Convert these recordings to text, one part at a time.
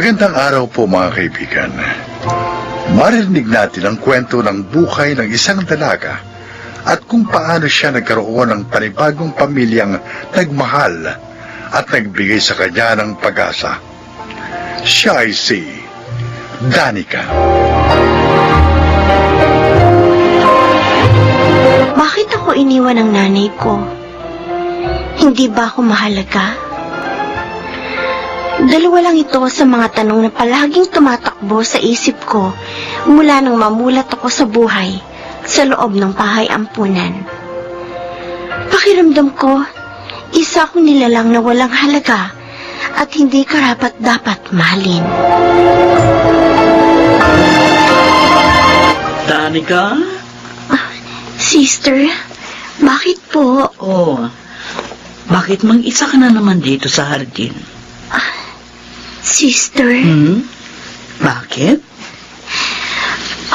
Magandang araw po mga kaibigan. Marinig natin ang kwento ng buhay ng isang dalaga at kung paano siya nagkaroon ng panibagong pamilyang nagmahal at nagbigay sa kanya ng pag-asa. Siya ay si Danica. Bakit ako iniwan ng nanay ko? Hindi ba ako mahalaga? Dalawa lang ito sa mga tanong na palaging tumatakbo sa isip ko mula nang mamulat ako sa buhay sa loob ng bahay ampunan. Pakiramdam ko, isa akong nilalang na walang halaga at hindi karapat-dapat mahalin. Danica? Sister, bakit po? Oh, bakit mang-isa ka na naman dito sa hardin? Sister, Bakit?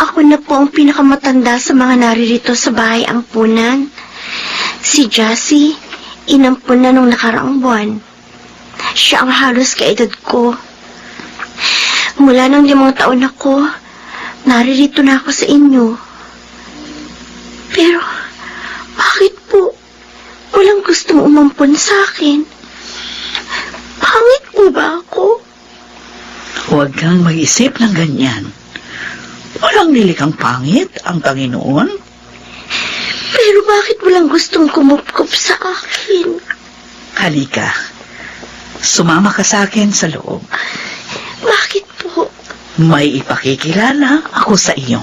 ako na po ang pinakamatanda sa mga naririto sa bahay ampunan. Si Jassy, inampun na nung nakaraang buwan. Siya ang halos kaedad ko. Mula ng 5 taon ako, naririto na ako sa inyo. Pero, bakit po walang gustong umampun sa akin? Pangit po ba ako? Huwag kang mag-isip ng ganyan. Walang nilikang pangit ang Panginoon. Pero bakit walang gustong kumupkup sa akin? Halika. Sumama ka sa akin sa loob. Bakit po? May ipakikilala ako sa iyo.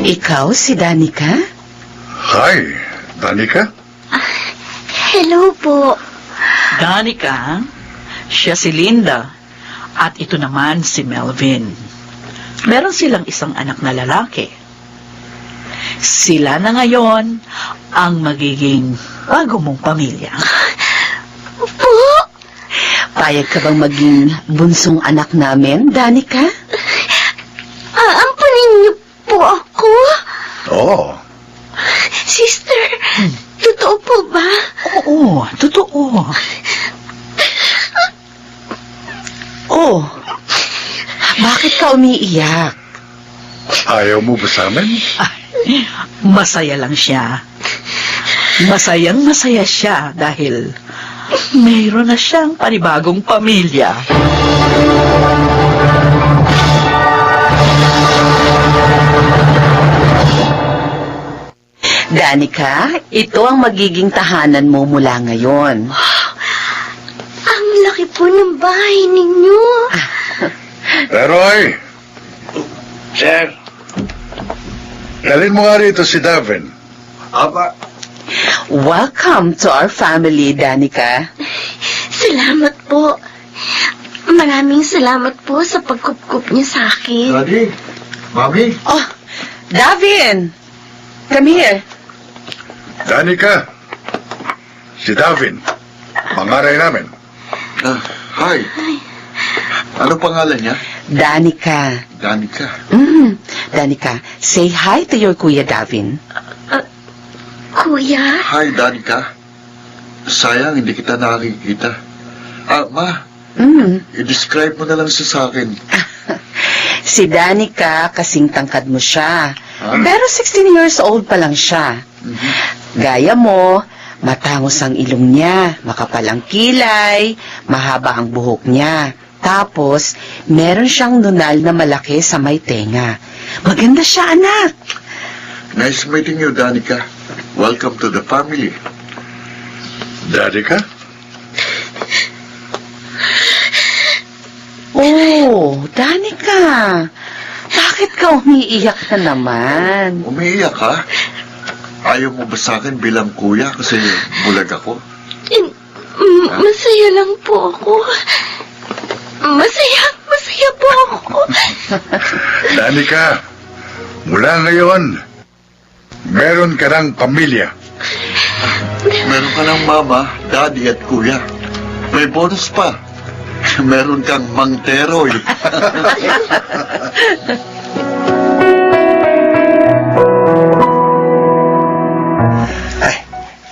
Ikaw si Danica? Hi, Danica? Hello po. Danica, siya si Linda. At ito naman si Melvin. Meron silang isang anak na lalaki. Sila na ngayon ang magiging bago mong pamilya. Po? Payag ka bang maging bunsong anak namin, Danica? Aampunin niyo po ako? Oo. Sister, totoo po ba? Oo, totoo. Oh, bakit ka umiiyak? Ayaw mo ba sa amin? Ay, masaya lang siya. Masayang masaya siya dahil mayroon na siyang panibagong pamilya. Danica, ito ang magiging tahanan mo mula ngayon. Ang laki po ng bahay ninyo. Pero ay, Sir, dalhin mo nga rito si Davin. apa, Welcome to our family, Danica. Salamat po. Maraming salamat po sa pagkupkup niyo sa akin. Daddy, Mami, Oh, Davin! Come here. Danica, si Davin, pangaray namin. hi. Ano pangalan niya? Danica. Danica. Danica, say hi to your Kuya Davin. Kuya? Hi, Danica. Sayang, hindi kita nakikita. Ma, i-describe mo na lang siya sa akin. Si Danica, kasing tangkad mo siya. Ah? Pero 16 years old pa lang siya. Gaya mo, matangos ang ilong niya, makapal ang kilay, mahaba ang buhok niya. Tapos, meron siyang nunal na malaki sa may tenga. Maganda siya, anak. Nice meeting you, Danica. Welcome to the family. Danica? Oh, Danica. Bakit ka umiiyak na naman? Umiiyak ka? Ayaw mo ba sa akin bilang kuya kasi bulag ako? Masaya lang po ako. Masaya po ako. Danica, mula ngayon, meron ka ng pamilya. Meron ka ng mama, daddy at kuya. May bonus pa. Meron kang Mang Teroy. Ay,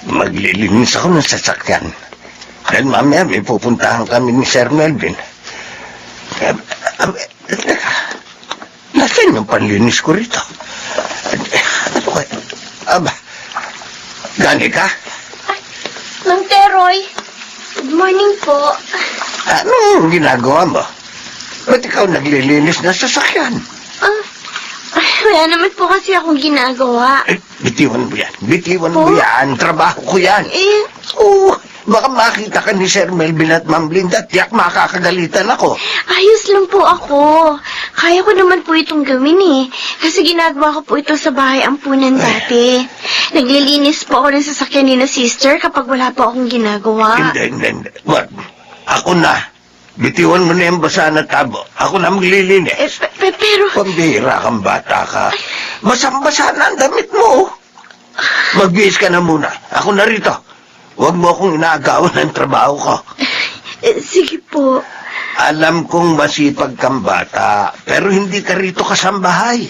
maglilinis ako ng sasakyan. Dahil mamaya may pupuntahan kami ni Sir Melvin. Teka, nasaan yung panlinis ko rito? Ano kaya? Aba, gani ka? Mang Teroy, good morning po. Anong ginagawa mo? Ba't ikaw naglilinis ng sasakyan? Wala naman po kasi akong ginagawa. Eh, bitiwan mo yan. Bitiwan Po? mo yan. Trabaho ko yan. Eh, Oo, baka makita ka ni Sir Melvin at Ma'am Linda. Tiyak makakagalitan ako. ayos lang po ako. Kaya ko naman po itong gawin eh. Kasi ginagawa ko po ito sa bahay ampunan dati. Naglilinis po ako ng sasakyan ni na sister kapag wala po akong ginagawa. Hindi. Wag. Ako na. Bitiwan mo na yung basa na tabo. Ako na maglilinis. Pero... Pambihira kang bata ka. Basang-basa na ang damit mo. Magbihis ka na muna. Ako na rito. Huwag mo akong inaagawan ng trabaho ko. sige po. Alam kong masipag kang bata, pero hindi ka rito kasambahay.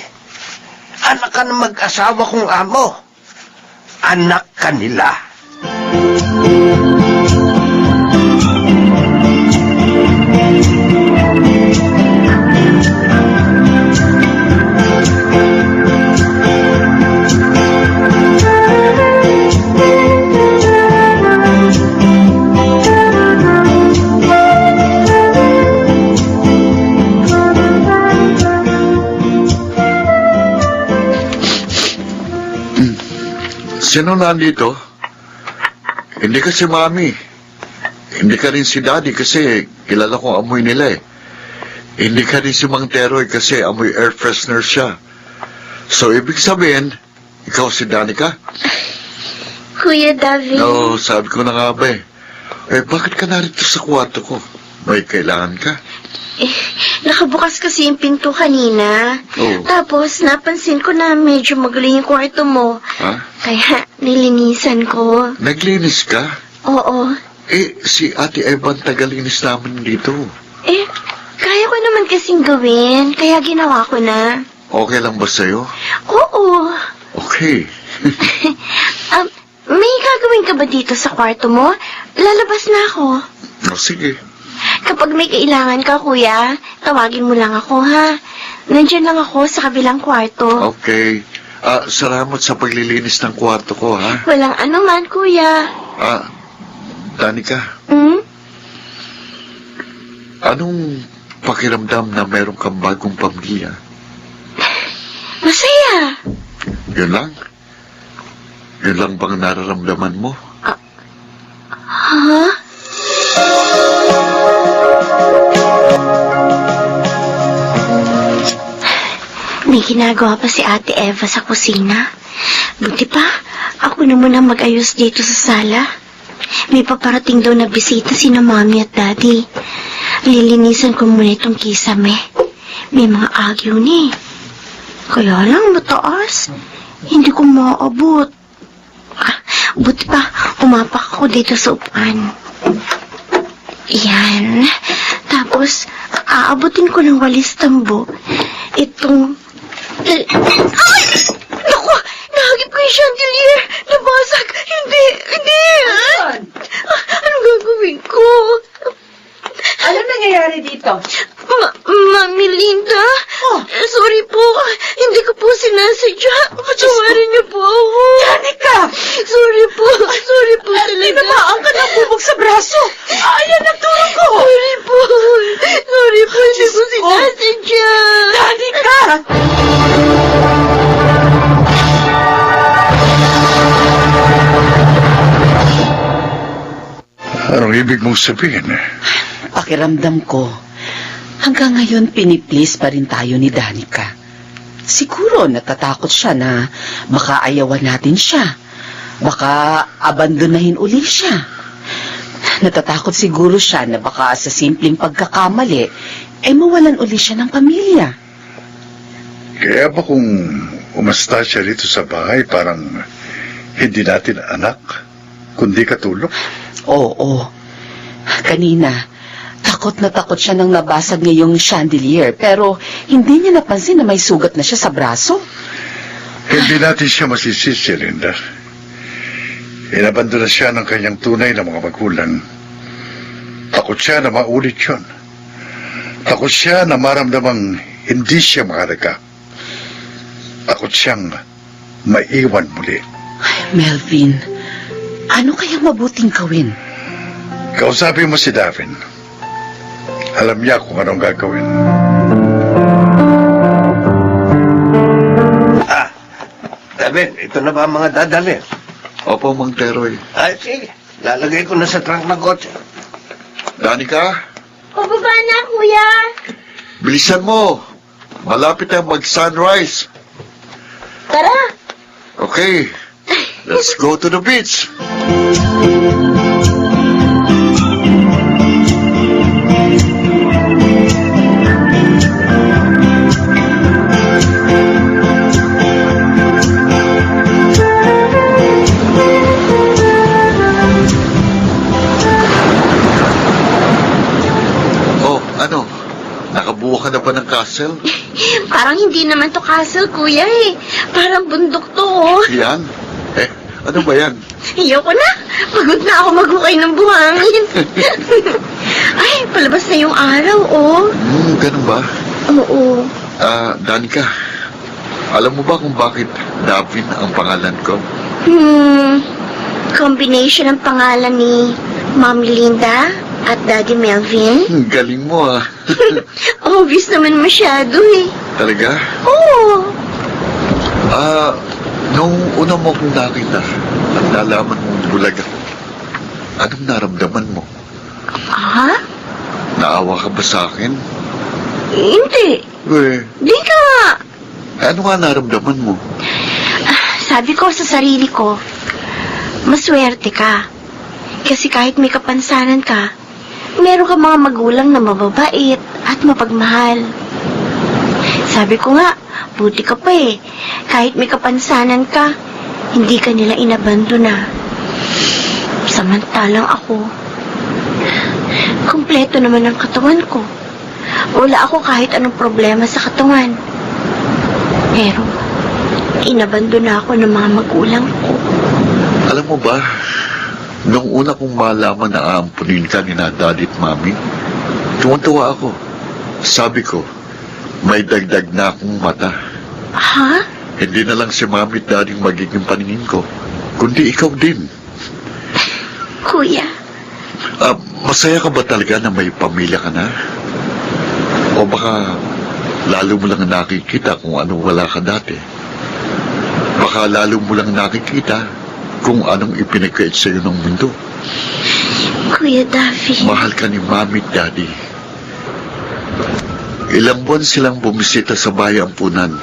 Anak ka ng mag-asawa kong amo. Anak ka nila. Sino nandito? Hindi ka si Mami. Hindi ka rin si Daddy kasi kilala ko amoy nila eh. Hindi ka rin si Mang Teroy kasi amoy air freshener siya. So, ibig sabihin, ikaw si Danica? Kuya David. No, sabi ko na nga ba eh. Eh, bakit ka narito sa kwarto ko? May kailangan ka? Nakabukas kasi yung pinto kanina. Oh. Tapos, napansin ko na medyo magulo yung kwarto mo. Ha? Kaya, nilinisan ko. Naglinis ka? Oo. Eh, si Ate Evan tagalinis namin dito. Kaya ko naman kasing gawin. Kaya ginawa ko na. Okay lang ba sa'yo? Oo. Okay. May gagawin ka ba dito sa kwarto mo? Lalabas na ako. O, sige. Kapag may kailangan ka, kuya, tawagin mo lang ako, ha? Nandyan lang ako sa kabilang kwarto. Okay. Salamat sa paglilinis ng kwarto ko, ha? Walang anuman, kuya. Danica, Hmm? anong pakiramdam na meron kang bagong pamilya? Masaya. Yun lang? Yun lang bang nararamdaman mo? Ha? May ginagawa pa si Ate Eva sa kusina. Buti pa, ako na muna mag-ayos dito sa sala. May paparating daw na bisita sina Mami at Daddy. Lilinisan ko muna itong kisame. May mga agyo ni. Kaya lang mataas. Hindi ko maaabot. Buti pa, umapak ako dito sa upuan. Yan. Tapos, aabutin ko ng walis tambo. Itong... Ay! Naku! Nahagip ko yung chandelier! Nabasag! Hindi! Anong gagawin ko? Ano nangyayari dito? Mami Linda? Sorry po. Hindi ko po sinasadya. Patawarin niyo po ako. Danica! Sorry po talaga. Tinamaan ka ng bubog sa braso. Ayan, nagtulog ko. Sorry po, hindi ko sinasadya. Danica! Anong ibig mong sabihin? Pakiramdam ko, hanggang ngayon piniplis pa rin tayo ni Danica. Siguro natatakot siya na baka ayawan natin siya. Baka abandonahin uli siya. Natatakot siguro siya na baka sa simpleng pagkakamali, ay mawalan uli siya ng pamilya. Kaya ba kung umasta siya rito sa bahay, parang hindi natin anak? kundi katulong. Oo. Kanina, takot na takot siya nang nabasag niya yung chandelier, pero hindi niya napansin na may sugat na siya sa braso. Hindi natin siya masisisi, Linda. Inabandona siya ng kanyang tunay na mga magulang. Takot siya na maulit yun. Takot siya na maramdamang hindi siya mahalaga. Takot siyang maiwan muli. Melvin, ano kayang mabuting gawin? Kausapin mo si Davin. Alam niya kung anong gagawin. David, ito na ba ang mga dadalhin? Opo, Mang Teroy. Ay, sige. Lalagay ko na sa trunk ng kotse. Danica, Pababa na, kuya. bilisan mo. Malapit na mag-sunrise. Tara. Okay, let's go to the beach. Oh, ano? Nakabuo ka na ba ng castle? Parang hindi naman to castle, kuya eh. Parang bundok to, oh. Yan? Ano ba yan? Ayoko na. Pagod na ako maghukay ng buhangin. Ay, palabas na yung araw, oh. Ganun ba? Oo. Danica, alam mo ba kung bakit Davin ang pangalan ko? Combination ng pangalan ni Mommy Linda at Daddy Melvin. Galing mo ah. Obvious naman masyado eh. Talaga? Oo. Nung una mo kong nakita at nalaman mong bulag ako, anong naramdaman mo? Ha? Naawa ka ba sa akin? Hindi. Di ka nga. Ano nga naramdaman mo? Sabi ko sa sarili ko, maswerte ka. Kasi kahit may kapansanan ka, meron ka mga magulang na mababait at mapagmahal. Sabi ko nga, buti ka pa eh. Kahit may kapansanan ka, hindi ka nila inabandona. Samantalang ako, kumpleto naman ang katawan ko. Wala ako kahit anong problema sa katawan. Pero, inabandona ako ng mga magulang ko. Alam mo ba, nung una kong malaman na aampunin ka ni na Daddy at Mami, tuwan-tuwa ako. Sabi ko, may dagdag na akong mata. Ha? Hindi na lang si Mami at Daddy ang magiging paningin ko, kundi ikaw din. Kuya, Masaya ka ba talaga na may pamilya ka na? O baka lalo mo lang nakikita kung ano wala ka dati? Baka lalo mo lang nakikita kung anong ipinagkait sa'yo ng mundo. Kuya Daffy. Mahal ka ni Mami at Daddy. Ilang buwan silang bumisita sa bayang Punan.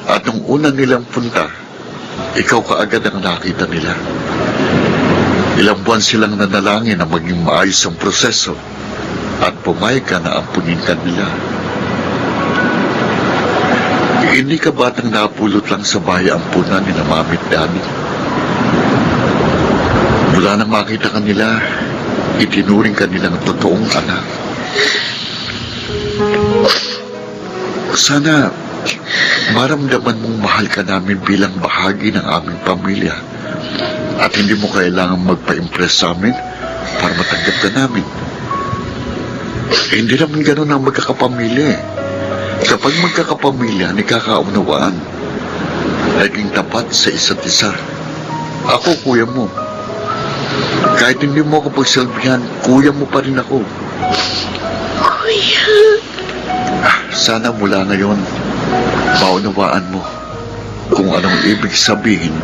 At nung una nilang punta, ikaw kaagad ang nakita nila. Ilang buwan silang nanalangin na maging maayos ang proseso at pumayag ka na ampunin ka nila. Hindi ka batang napulot lang sa bayang Punan ni na Mami at Daddy. Mula nang makita ka nila, itinuring ka nilang totoong anak. Sana maramdaman mong mahal ka namin bilang bahagi ng aming pamilya at hindi mo kailangang magpa-impress sa amin para matanggap ka namin. Hindi naman ganun ang magkakapamilya eh. Kapag magkakapamilya, nikakaunawaan, naging tapat sa isa't isa. Ako, kuya mo. Kahit hindi mo ako pagsalbihan, kuya mo pa rin ako. Kuya. Sana mula ngayon, maunawaan mo kung anong ibig sabihin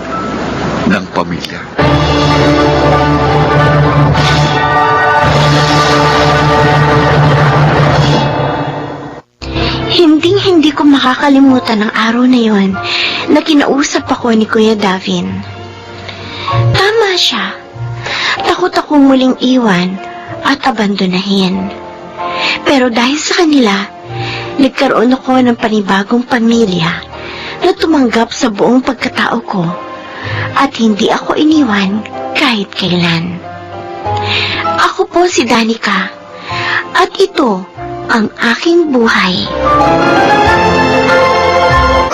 ng pamilya. Hinding-hindi ko makakalimutan ang araw na yon na kinausap ako ni Kuya Davin. Tama siya. Takot akong muling iwan at abandonahin. Pero dahil sa kanila, nagkaroon ako ng panibagong pamilya na tumanggap sa buong pagkatao ko at hindi ako iniwan kahit kailan. Ako po si Danica, at ito ang aking buhay.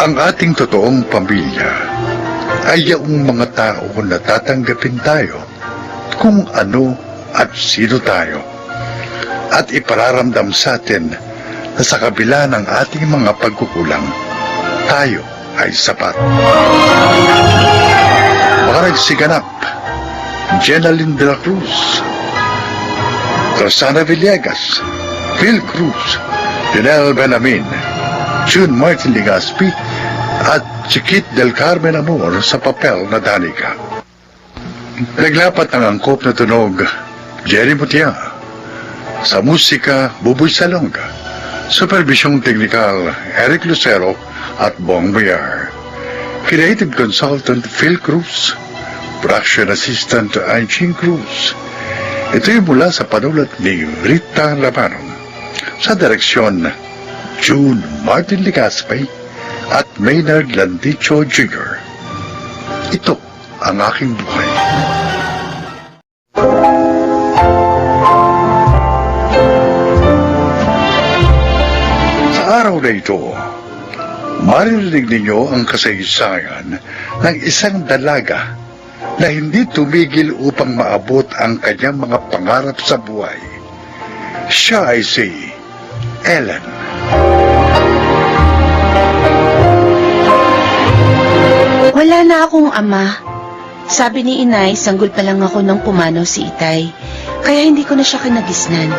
Ang ating totoong pamilya ay yung mga tao na tatanggapin tayo kung ano at sino tayo, at ipararamdam sa atin na sa kabila ng ating mga pagkukulang, tayo ay sapat. Mga nagsiganap: Jenaline de la Cruz, Rosana Villegas, Phil Cruz, Lionel Benamin, June Martin Ligaspi, at Chiquit del Carmen Amor sa papel na Danica. Naglapat ng angkop na tunog, Jerry Mutia. Sa musika, Buboy Salonga. Supervisyong teknikal, Eric Lucero at Bong Boyar. Creative Consultant, Phil Cruz. Production Assistant, Anching Cruz. Ito'y mula sa panulat ni Rita Labanon. Sa direksyon, June Martin Ligaspi at Maynard Landicho Jr. Ito ang aking buhay. Sa araw na ito, maririnig ninyo ang kasaysayan ng isang dalaga na hindi tumigil upang maabot ang kanyang mga pangarap sa buhay. Siya ay si Ellen. Wala na akong ama. Sabi ni inay, sanggol pa lang ako nang pumanaw si itay. Kaya hindi ko na siya kinagisnan.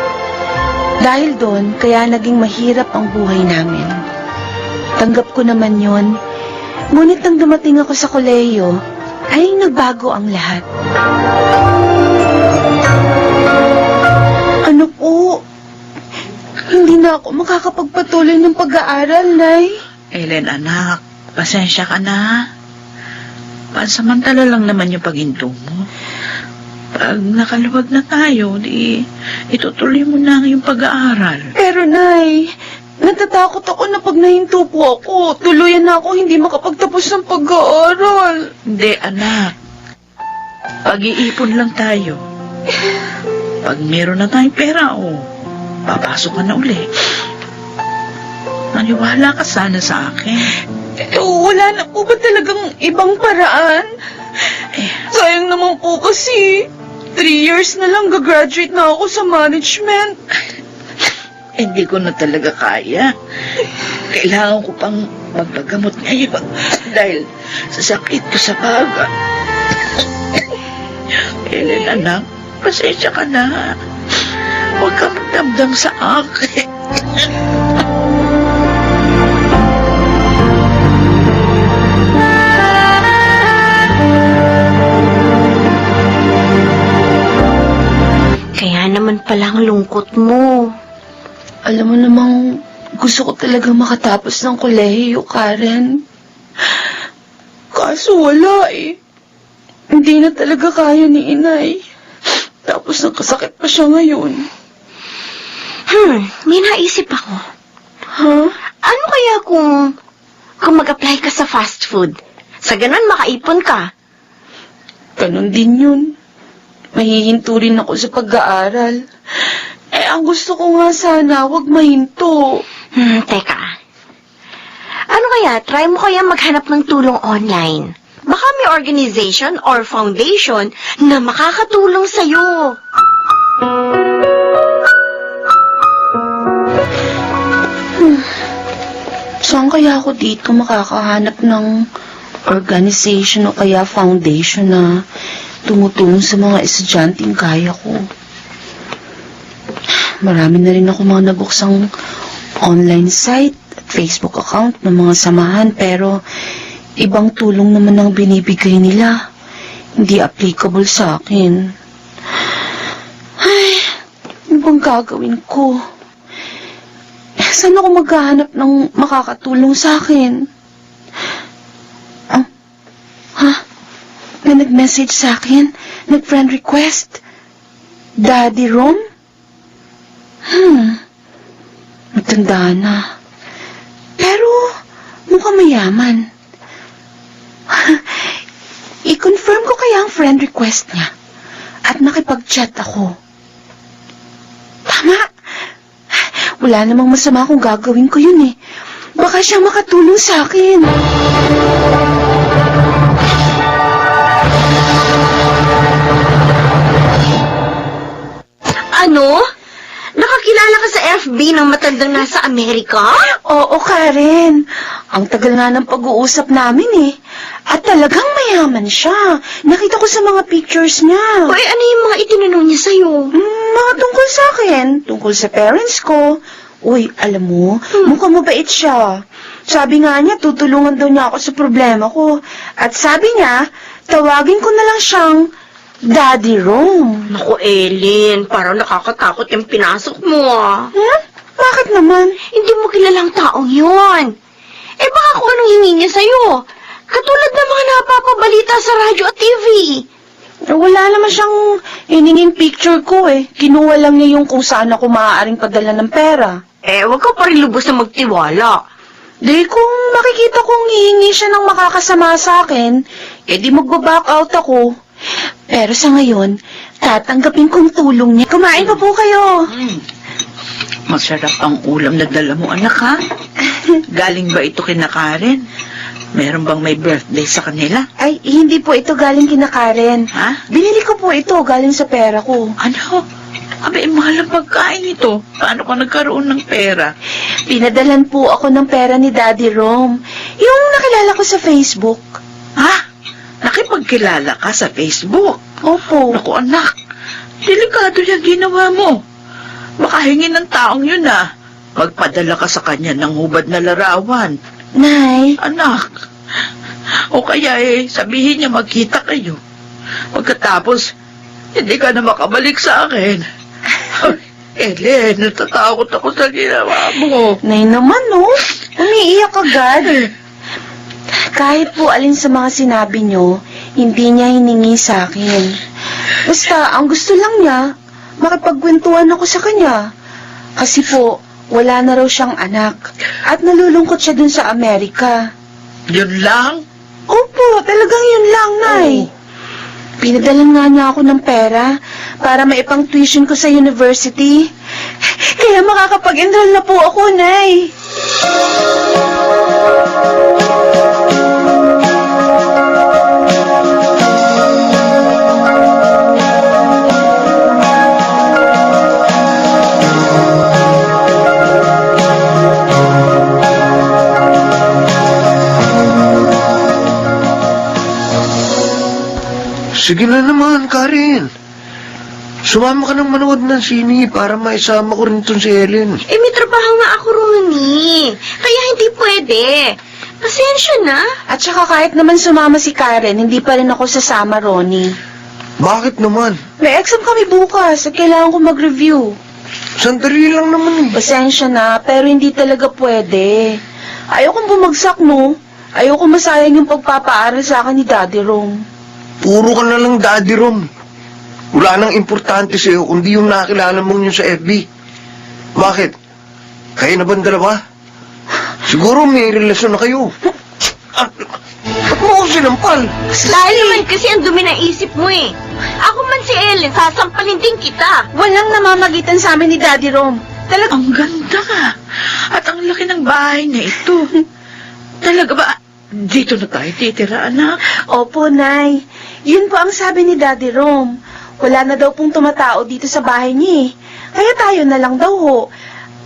Dahil doon, kaya naging mahirap ang buhay namin. Tanggap ko naman yon. Ngunit nang dumating ako sa kolehiyo, ay nagbago ang lahat. Ano po? Hindi na ako makakapagpatuloy ng pag-aaral, Nay. Ellen, anak, pasensya ka na. Pansamantala lang naman yung paghinto mo. Pag nakaluwag na tayo, itutuloy mo na yung pag-aaral. Pero, Nay, natatakot ako na pag nahinto po ako, tuluyan na ako hindi makapagtapos ng pag-aaral. Hindi, anak. Pag-iipon lang tayo. Pag meron na tayong pera, papasok ka na uli. Maniwala ka sana sa akin. Wala na po ba talagang ibang paraan? Sayang naman po kasi 3 years na lang gagraduate na ako sa management. Hindi ko na talaga kaya. Kailangan ko pang magpagamot ngayon dahil sa sakit ko sa baga. Ellen, anak, pasensya ka na. Huwag kang magdamdam sa akin. Kaya naman palang lungkot mo. Alam mo namang gusto ko talaga makatapos ng kolehiyo, Karen. Kaso wala eh. Hindi na talaga kaya ni inay. Tapos nagkasakit pa siya ngayon. May naisip ako. Ha? Ano kaya kung mag-apply ka sa fast food? Sa ganun makaipon ka. Ganon din yun. Mahihinto rin ako sa pag-aaral. Ang gusto ko nga sana, wag mahinto. Teka. Ano kaya, try mo kaya maghanap ng tulong online. Baka may organization or foundation na makakatulong sa'yo. Saan kaya ako dito makakahanap ng organization o kaya foundation na tumutulong sa mga estudyanteng kaya ko? Marami na rin ako mga nabuksang online site at Facebook account ng mga samahan, pero ibang tulong naman ang binibigay nila. Hindi applicable sa akin. Ay, ano bang gagawin ko? Saan ako maghahanap ng makakatulong sa akin? May nag-message sa akin, nag-friend request. Daddy Rom? Matanda na. Pero, mukhang mayaman. I-confirm ko kaya ang friend request niya. nakipag-chat ako. Tama. Wala namang masama kung gagawin ko yun eh. Baka siya makatulong sa akin. Ano? Nakakilala ka sa FB ng matandang nasa Amerika? Oo, Karen. Ang tagal nga ng pag-uusap namin eh. At talagang mayaman siya. Nakita ko sa mga pictures niya. Hoy, ano yung mga itinanong niya sa'yo? Mga tungkol sa akin. Tungkol sa parents ko. Uy, alam mo, mukhang mabait siya. Sabi nga niya, tutulungan daw niya ako sa problema ko. At sabi niya, tawagin ko na lang siyang Daddy Rom. Naku, Ellen, parang nakakatakot yung pinasok mo ah. Bakit naman? Hindi mo kilalang taong yun. Eh baka kung anong hingi niya sa'yo. Katulad ng mga napapabalita sa radyo at TV. Wala naman siyang hiningin picture ko eh. Kinuha lang niya yung kung saan ako maaaring padala ng pera. Eh, wag ka pa rin lubos na magtiwala. Di kung makikita kong hihingi siya ng makakasama sa akin, eh di magbaback out ako. Pero sa ngayon, tatanggapin kong tulong niya. Kumain pa po kayo. Masarap ang ulam na dala mo, anak, ha? Galing ba ito kina Karen? Meron bang may birthday sa kanila? Ay, hindi po ito galing kina Karen. Ha? Binili ko po ito galing sa pera ko. Ano? Abay, mahal ang pagkain ito. Paano ka nagkaroon ng pera? Pinadalan po ako ng pera ni Daddy Rom. Yung nakilala ko sa Facebook. Ha? Nakipagkilala ka sa Facebook? Opo. Naku, anak. Delikado yung ginawa mo. Baka hingin ng taong yun, ah. Magpadala ka sa kanya ng hubad na larawan. Nay, Anak. O kaya sabihin niya magkita kayo. Pagkatapos, hindi ka na makabalik sa akin. Ellen, natatakot ako sa ginawa mo. Nay naman, no? Umiiyak agad. Kahit po alin sa mga sinabi nyo, hindi niya hiningi sa akin. Basta, ang gusto lang niya, makipagkwentuhan ako sa kanya. Kasi po, wala na raw siyang anak. At nalulungkot siya dun sa Amerika. Yun lang? Opo, talagang yun lang, Nay. Pinadalan nga niya ako ng pera para maipang tuition ko sa university. Kaya makakapag-enroll na po ako, Nay. Sige na naman, Karen. Sumama ka ng manood ng sini para maisama ko rin itong si Ellen. Eh, may trabaho nga ako, Ronnie. Kaya hindi pwede. Pasensya na. At saka kahit naman sumama si Karen, hindi pa rin ako sasama, Ronnie. Bakit naman? May exam kami bukas at kailangan ko mag-review. Sandali lang naman eh. Pasensya na, pero hindi talaga pwede. Ayokong bumagsak, no? Ayoko masayang yung pagpapaaral sa akin ni Daddy Rom. Puro ka na lang Daddy Rom. Wala nang importante sa'yo kundi yung nakilala mong yun sa FB. Bakit? Kayo na ba ang dalawa? Siguro may relasyon na kayo. Ba't mo ako sinampal? Dahil naman kasi ang dumi ng isip mo eh. Ako man si Ellen, sasampalin din kita. Walang namamagitan sa amin ni Daddy Rom. Ang ganda ka. At ang laki ng bahay na ito. Talaga ba? Dito na tayo titira, anak. Opo, Nay. Yun po ang sabi ni Daddy Rom. Wala na daw pong tumatao dito sa bahay niya eh. Kaya tayo na lang daw ho.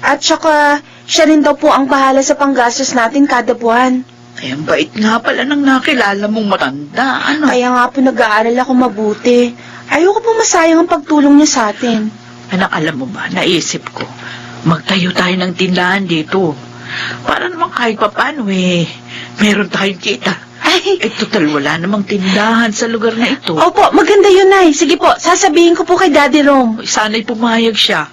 At saka, siya rin daw po ang bahala sa panggastos natin kada buwan. Ay, ang bait nga pala ng nakilala mong matanda, ano? Kaya nga po nag-aaral ako mabuti. Ayoko po masayang ang pagtulong niya sa atin. Anak, alam mo ba, naisip ko, magtayo tayo ng tindahan dito. Para naman kahit papano meron tayong kita. Ay, Total, wala namang tindahan sa lugar na ito. opo, maganda yun, Nay. Sige po, sasabihin ko po kay Daddy Rom. Sana'y pumayag siya.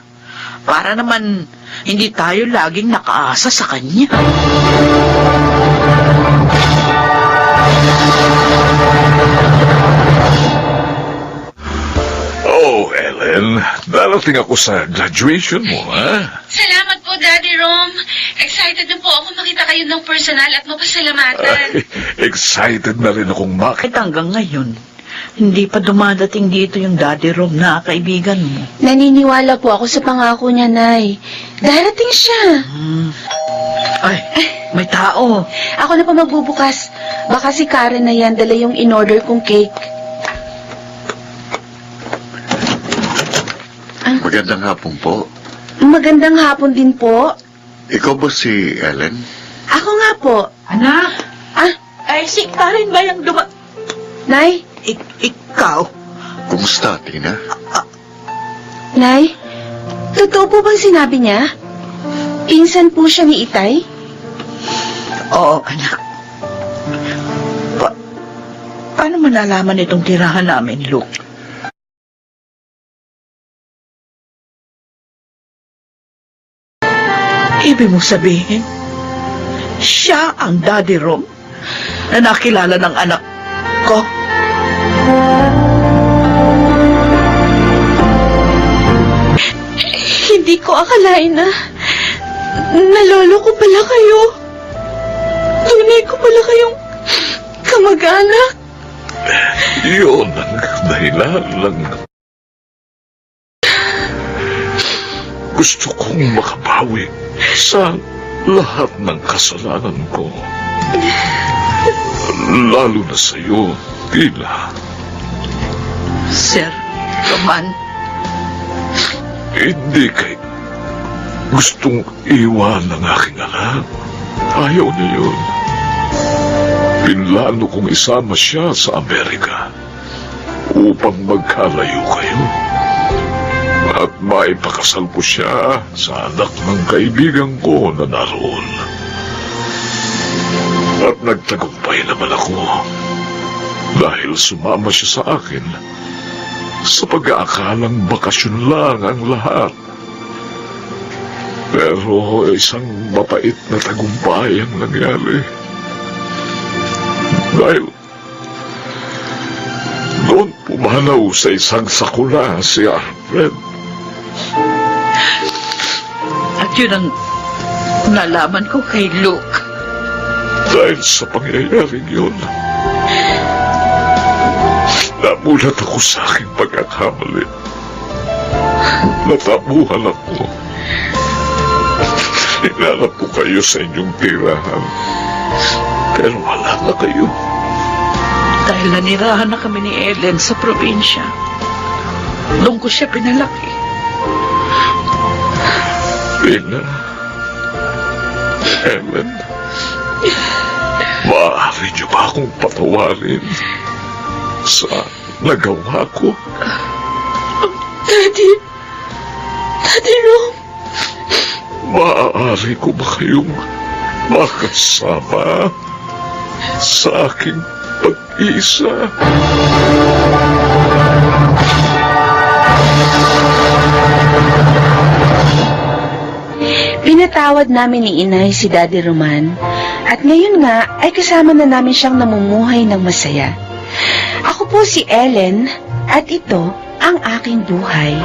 Para naman, hindi tayo laging nakaasa sa kanya. Oh, Ellen, darating ako sa graduation mo, ha? Salamat po, Daddy Rom. Excited na po ako makita kayo ng personal at mapasalamatan. Ay, excited na rin akong Kahit hanggang ngayon, hindi pa dumadating dito yung Daddy Rom na kaibigan mo. Naniniwala po ako sa pangako niya, Nay. Darating siya. Ay, may tao. Ako na pa magbubukas. Baka si Karen na yan dala yung in-order kong cake. Magandang hapon po. Magandang hapon din po. Ikaw ba si Ellen? Ako nga po. Anak, Ah, ay si Karen ba yung Nay? ikaw? Kumusta, Tina? Nay? Totoo po bang sinabi niya? Pinsan po siya ni Itay? Oo, anak. Paano mo nalaman itong tirahan namin, Luke? Ibig mo sabihin, siya ang Daddy Rom na nakilala ng anak ko? Hindi ko akalain na nalolo ko pala kayo. Tunay ko pala kayong kamag-anak. Yun ang dahilan lang. Gusto kong makabawi sa lahat ng kasalanan ko. Lalo na sa iyo, Tina. Sir Roman, Hindi kay gustong iwan ng aking anak. Ayaw niya yun. Pinlano kong isama siya sa Amerika upang magkalayo kayo. At maipakasal ko siya sa anak ng kaibigan ko na naroon. At nagtagumpay naman ako dahil sumama siya sa akin sa pag-aakalang bakasyon lang ang lahat. Pero isang mapait na tagumpay ang nangyari. Dahil doon pumanaw sa isang sakula si Alfred. at yun ang nalaman ko kay Luke. Dahil sa pangyayaring yun, namulat ako sa aking pagkakamali. Natabuhan ako. Hinanap ko kayo sa inyong tirahan. Pero wala na kayo. Dahil nanirahan na kami ni Ellen sa probinsya. Doon ko siya pinalaki. Tina, Ellen, maaari niyo ba akong patawarin sa nagawa ko? Daddy Rom, Maaari ko ba kayong makasama sa aking pag-isa? Pinatawad namin ni Inay si Daddy Roman at ngayon nga ay kasama na namin siyang namumuhay ng masaya. Ako po si Ellen at ito ang aking buhay.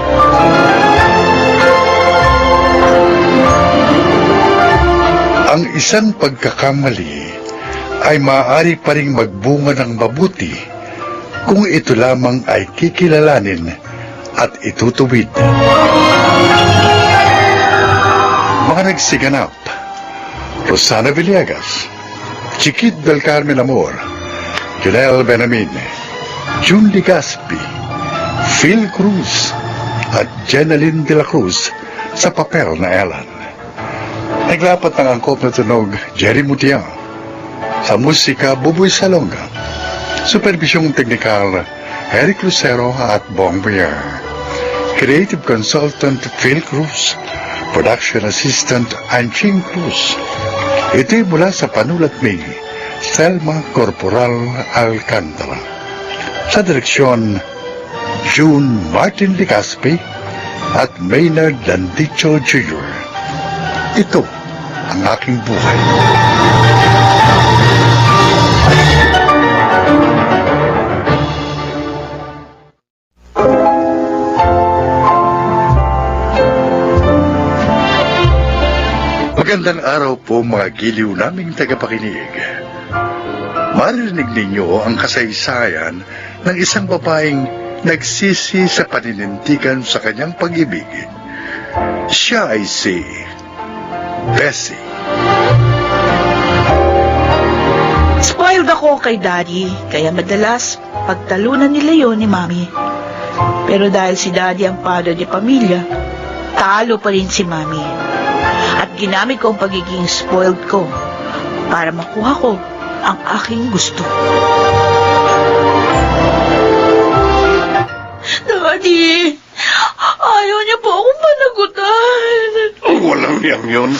Ang isang pagkakamali ay maaari pa ring magbunga ng mabuti kung ito lamang ay kikilalanin at itutuwid. Mga nagsiganap: Rosana Villegas, Chiquit del Carmen Amor, Janelle Benamin, June Ligaspi, Phil Cruz, at Jenaline de la Cruz sa papel na Ellen. Naglapat ng angkop na tunog Jerry Mutiang. Sa musika, Buboy Salonga. Supervisyong teknikal Eric Lucero at Bong Bier. Creative Consultant Phil Cruz. Production Assistant Anching Cruz. Ito'y mula sa panulat ni Selma Corporal Alcantara. Sa direksyon, June Martin Ligaspi at Maynard Landicho Jr. Ito ang aking buhay. Magandang araw po mga giliw naming tagapakinig. Maririnig ninyo ang kasaysayan ng isang babaeng nagsisi sa paninindigan sa kanyang pag-ibig. Siya ay si Bessie. Spoiled ako kay Daddy, kaya madalas pagtalunan nila yon ni Mami. Pero dahil si Daddy ang padre de pamilya, talo pa rin si Mami. At ginamit ko ang pagiging spoiled ko para makuha ko ang aking gusto. Daddy, ayaw niya po akong panagutan. Walang niyang yun.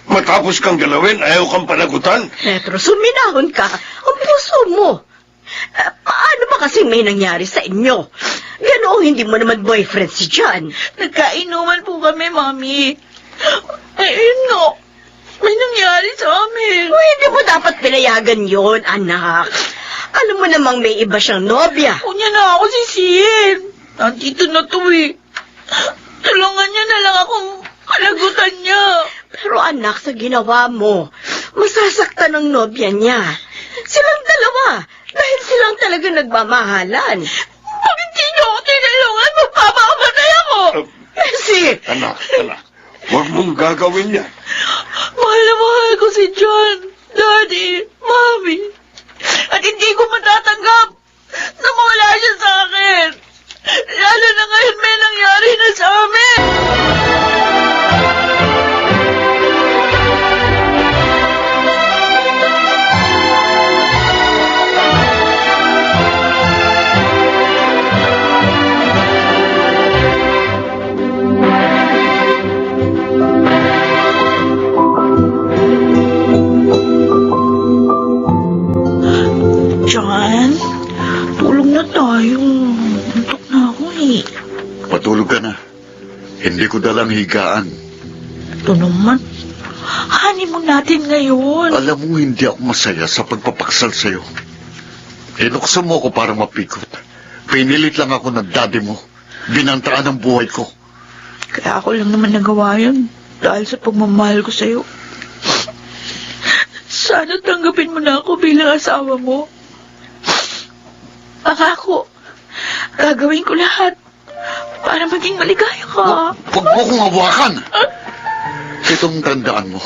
Matapos kang galawin, ayaw kang panagutan. Petro, suminahon ka. Ang puso mo. Paano ba kasi may nangyari sa inyo? Ganoong hindi mo naman boyfriend si John? Nagkainuman po kami, Mami. Ayun no, may nangyari sa amin. O, hindi mo dapat pinayagan yon, anak. Alam mo namang may iba siyang nobya. Kunya na ako sisihin. Nandito na to eh. Tulungan niya na lang akong panagutan niya. Pero anak, sa ginawa mo, masasaktan ang nobya niya. Silang dalawa, dahil silang talaga nagmamahalan. Pag hindi niyo ako tinulungan, magpapakamatay ako. Kasi, Anak, huwag mong gagawin yan. Mahal na mahal ko si John, Daddy, Mami. At hindi ko matatanggap na mawala siya sa akin. Lalo na ngayon may nangyari na sa amin. John, tulog na tayo. Antok na ako eh. Patulog ka na. Hindi ko dalang higaan. Ito naman. Honeymoon natin ngayon. Alam mo, hindi ako masaya sa pagpapaksal sa'yo. Inuksan mo ako para mapikot. Pinilit lang ako ng daddy mo. Binantaan ang buhay ko. Kaya ako lang naman nagawa yun. Dahil sa pagmamahal ko sa'yo. Sana tanggapin mo na ako bilang asawa mo. Pangako, gagawin ko lahat para maging maligaya ka. Huwag mo kong hawakan. Itong tandaan mo.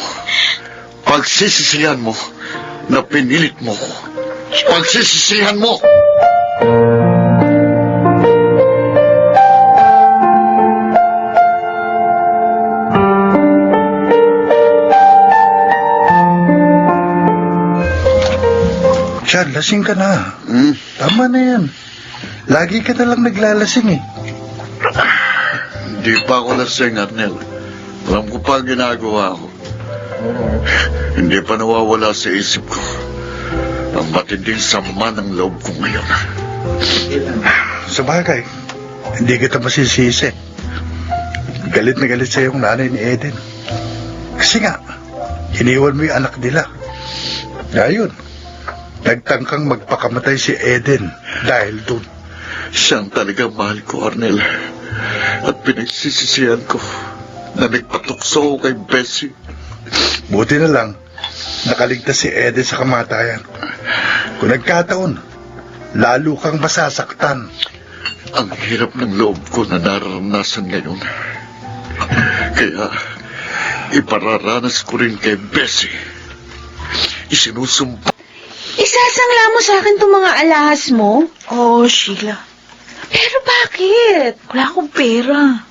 Pagsisisihan mo na pinilit mo ko. Pagsisisihan mo. John, lasing ka na. Hmm? Tama na yan. Lagi ka na lang naglalasing eh. Hindi pa ako lasing, Arnel. Alam ko pa ang ginagawa ko. Hindi pa nawawala sa isip ko ang matinding sama ng loob ko ngayon. Sa bagay, hindi kita masisisi. Galit na galit sa yung nanay ni Eden. Kasi nga, iniwan mo yung anak nila. Ngayon, nagtangkang magpakamatay si Eden dahil doon. Siyang talagang mahal ko, Arnel. At pinagsisisihan ko na nagpatukso ko kay Bessie. Buti na lang, nakaligtas si Eden sa kamatayan. Kung nagkataon, lalo kang masasaktan. Ang hirap ng loob ko na nararanasan ngayon. Kaya, ipararanas ko rin kay Bessie. Isinusumpa. Isasangla mo sa akin itong mga alahas mo? Oh, Sheila. Pero bakit? Wala akong pera.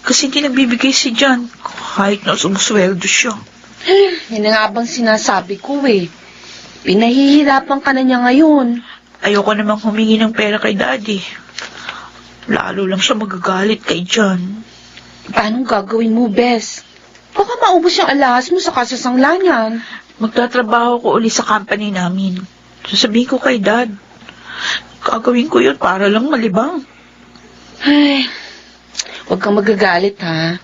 Kasi hindi nagbibigay si John kahit na sumusweldo siya. Yan na nga bang sinasabi ko eh. Pinahihirapan ka na niya ngayon. Ayoko namang humingi ng pera kay Daddy. Lalo lang siya magagalit kay John. Paano gagawin mo, Bes? Baka maubos yung alahas mo sa kasasangla niyan. Magtatrabaho ko uli sa company namin. Sasabihin ko kay Dad. Gagawin ko yun para lang malibang. Ay, huwag kang magagalit ha.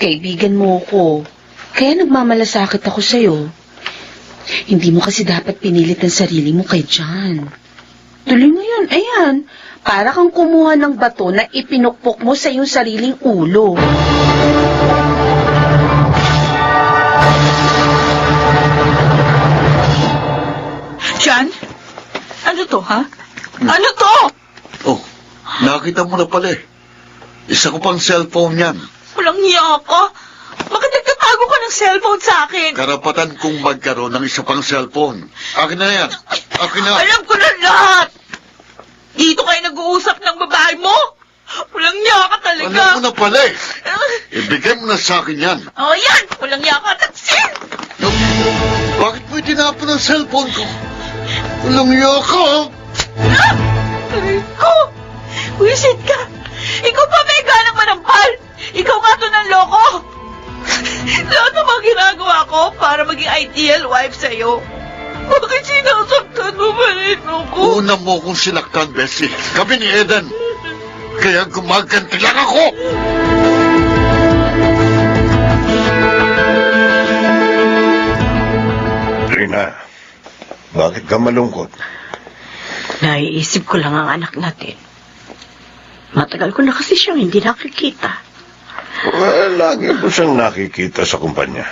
Kaibigan mo ko. Kaya nagmamalasakit ako sa'yo. Hindi mo kasi dapat pinilit ang sarili mo kay John. Tuloy mo yun, ayan. Para kang kumuha ng bato na ipinukpok mo sa iyong sariling ulo. John? Ano to, ha? Ano to? Oh, nakita mo na pala eh. Isa ko pang cellphone yan. Walang hiya ka. Bakit nagtatago ka ng cellphone sa akin? Karapatan kong magkaroon ng isa pang cellphone. Akin na yan. Akin na. Alam ko na lahat! Dito kayo nag-uusap ng babae mo? Walang hiya ka talaga. Alam mo na pala eh. Ibigay mo na sa akin yan. Oh, yan! Walang hiya ka, taksin! Bakit mo itinapon ang cellphone ko? Walang iya ka. Aray ko! Wisit ka! Ikaw pa may ganang manampal! Ikaw nga to ng loko! Lahat ng mga ginagawa ko para maging ideal wife sa'yo. Bakit sinasaktan mo pa rin ako? Una mo kong sinaktan, Bessie. Kami ni Eden. Kaya gumaganti lang ako. Trina, bakit ka malungkot? Naiisip ko lang ang anak natin. Matagal ko na kasi siyang hindi nakikita. Lagi ko siyang nakikita sa kumpanya.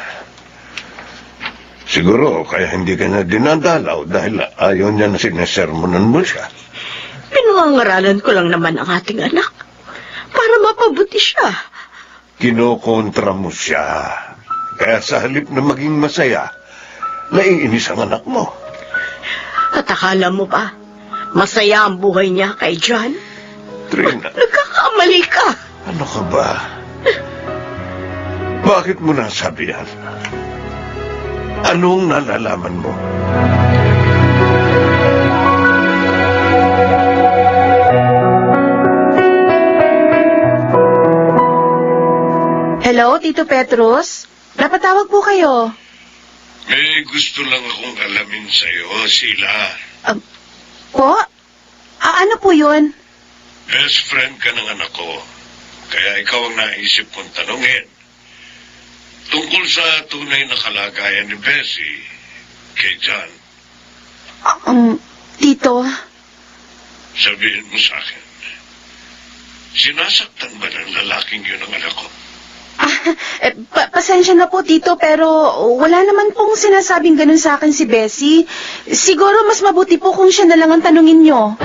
Siguro, kaya hindi ka na dinadalaw dahil ayaw niya na sinesermonan mo siya. Pinangangaralan ko lang naman ang ating anak para mapabuti siya. Kinokontra mo siya. Kaya sa halip na maging masaya, naiinis ang anak mo. At akala mo ba, masaya ang buhay niya kay John? Trina, Nagkakamali ka. ano ka ba? Bakit mo nasabi yan? Anong nalalaman mo? Hello, Tito Petrus? Napatawag po kayo. May gusto lang akong alamin sa'yo, Sheila. Po? Ano po yun? Best friend ka ng anak ko. Kaya ikaw ang naisip kong tanungin. Tungkol sa tunay na kalagayan ni Bessie kay John, Tito, sabihin mo sa akin, sinasaktan ba ng lalaking yun ang anak ko? pasensya na po, Tito, pero wala naman pong sinasabing ganun sa akin si Bessie. Siguro mas mabuti po kung siya na lang ang tanungin nyo.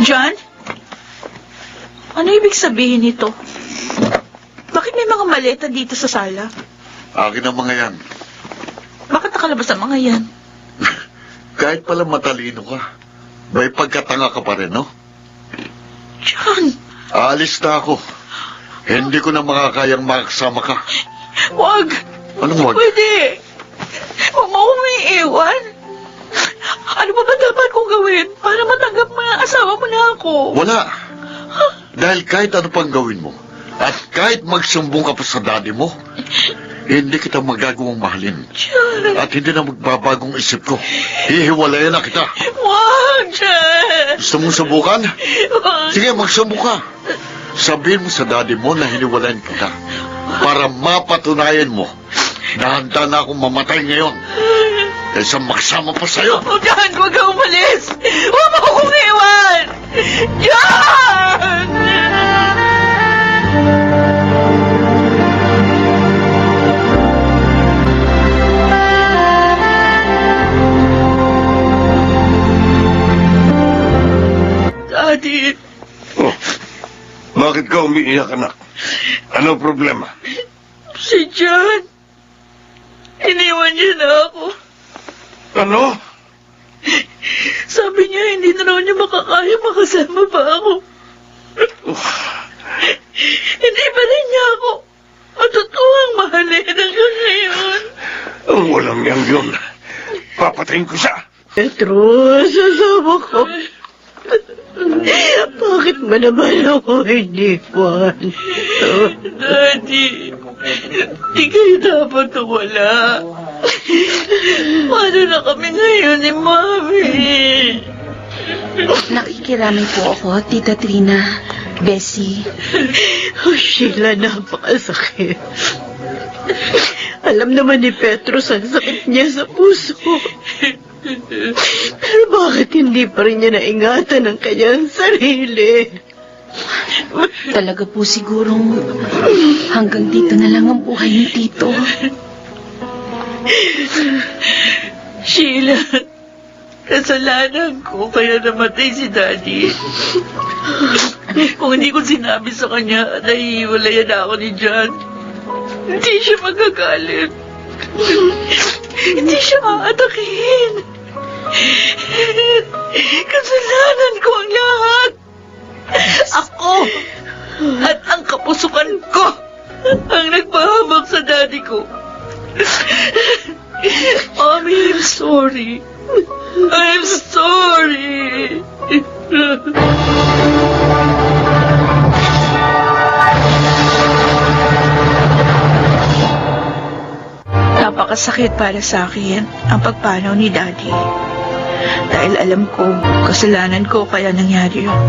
John? Ano ibig sabihin nito? Bakit may mga maleta dito sa sala? Akin ang mga yan. Bakit nakalabas ang mga yan? Kahit pala matalino ka, may pagkatanga ka pa rin, no? John, Aalis na ako. Hindi ko na makakayang makasama ka. wag! Anong wag? Pwede! Huwag mo akong iiwan. Ano ba dapat kong gawin para matanggap mo ang asawa mo na ako? Wala. Dahil kahit ano pang gawin mo, at kahit magsumbong ka pa sa daddy mo, hindi kita magagawang mahalin. At hindi na magbabagong isip ko. Hihiwalayan na kita. Wag, John! Gusto mong subukan? Wag. Sige, magsubok ka. Sabihin mo sa daddy mo na hiniwalayan kita para mapatunayan mo na handa na akong mamatay ngayon kaysa magsama pa sa'yo. Oh, John, huwag ka umalis! Huwag mo akong iwan! John! Daddy, Oh, bakit ka umiiyak, anak? Ano problema? si John, iniwan niya na ako. Ano? Sabi niya hindi na raw niya makakaya makasama pa ako. Hindi pa rin niya ako matutuwang mahalin hanggang ngayon. Ang walang yang yun. Papatayin ko siya. Petrus, asawa ko. Bakit ba naman ako hindi Juan? Daddy, di kayo dapat wala. Paano na kami ngayon ni Mami? Nakikiramay po ako, Tita Trina, Bessie. Oh, Sheila, napakasakit. Alam naman ni Petrus ang sakit niya sa puso. Pero bakit hindi pa rin niya naingatan ang kanyang sarili? Talaga po sigurong hanggang dito na lang ang buhay ni Tito. Kasalanan ko kaya namatay si Daddy. Kung hindi ko sinabi sa kanya na hiwalayan na ako ni John, hindi siya magagalit. Hindi siya aatakin. Kasalanan ko ang lahat. Ako at ang kapusukan ko ang nagpahamak sa daddy ko. Mommy, I'm sorry. I'm sorry. Napakasakit para sa akin ang pagpanaw ni Daddy. Dahil alam ko, kasalanan ko kaya nangyari yun.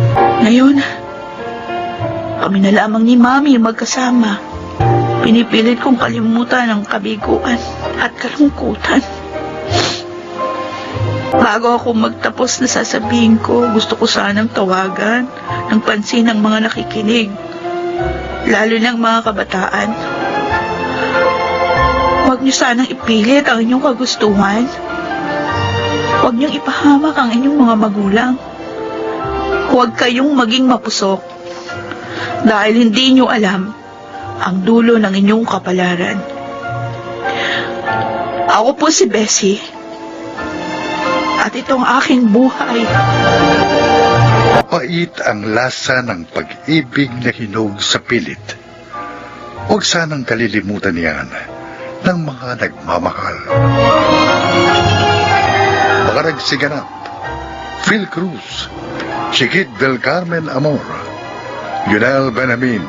Ngayon, kami na lamang ni Mami yung magkasama. Pinipilit kong kalimutan ang kabiguan at kalungkutan. Bago ako magtapos na sasabihin ko, gusto ko sanang tawagan ng pansin ng mga nakikinig, lalo ng mga kabataan. Huwag niyo sanang ipilit ang inyong kagustuhan. Huwag niyong ipahamak ang inyong mga magulang. Huwag kayong maging mapusok dahil hindi niyo alam ang dulo ng inyong kapalaran. Ako po si Bessie. At itong aking buhay. Mapait ang lasa ng pag-ibig na hinog sa pilit. Huwag sanang kalilimutan yan ng mga nagmamahal. Mga nagsiganap, Phil Cruz, Chiquit del Carmen Amor, Yunel Benamin,